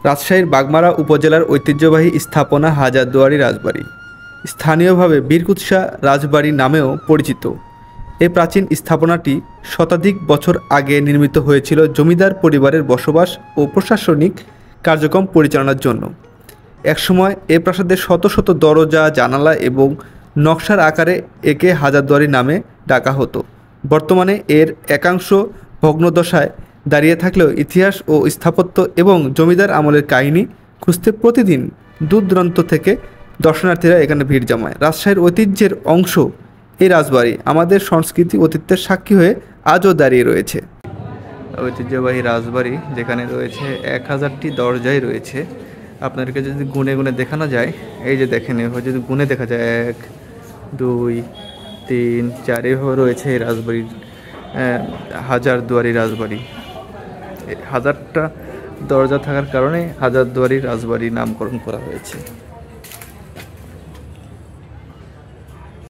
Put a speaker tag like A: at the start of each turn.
A: রাজশাহীর বাগমারা উপজেলার ঐতিহ্যবাহী স্থাপনা হাজারদুয়ারি রাজবাড়ি, স্থানীয়ভাবে বীরকুৎসা রাজবাড়ি নামেও পরিচিত। এই প্রাচীন স্থাপনাটি শতাধিক বছর আগে নির্মিত হয়েছিল জমিদার পরিবারের বসবাস ও প্রশাসনিক কার্যক্রম পরিচালনার জন্য। একসময় এ প্রাসাদের শত শত দরজা, জানালা এবং নকশার আকারে একে হাজারদুয়ারি নামে ডাকা হতো। বর্তমানে এর একাংশ ভগ্নদশায় দাঁড়িয়ে থাকলেও ইতিহাস ও স্থাপত্য এবং জমিদার আমলের কাহিনী খুঁজতে প্রতিদিন দূর দূরান্ত থেকে দর্শনার্থীরা এখানে ভিড় জমায়। রাজশাহীর ঐতিহ্যের অংশ এই রাজবাড়ি আমাদের সংস্কৃতি অতীতের সাক্ষী হয়ে আজও দাঁড়িয়ে রয়েছে। ঐতিহ্যবাহী রাজবাড়ি যেখানে রয়েছে 1000টি দরজাই রয়েছে। আপনাদেরকে যদি গুনে গুনে দেখানো যায়, এই যে দেখেন, এভাবে যদি গুনে দেখা যায় 1 2 3 4 এভাবে রয়েছে এই রাজবাড়ির হাজারদুয়ারি রাজবাড়ি। 1000টা দরজা থাকার কারণে হাজারদুয়ারি রাজবাড়ি নামকরণ করা হয়েছে।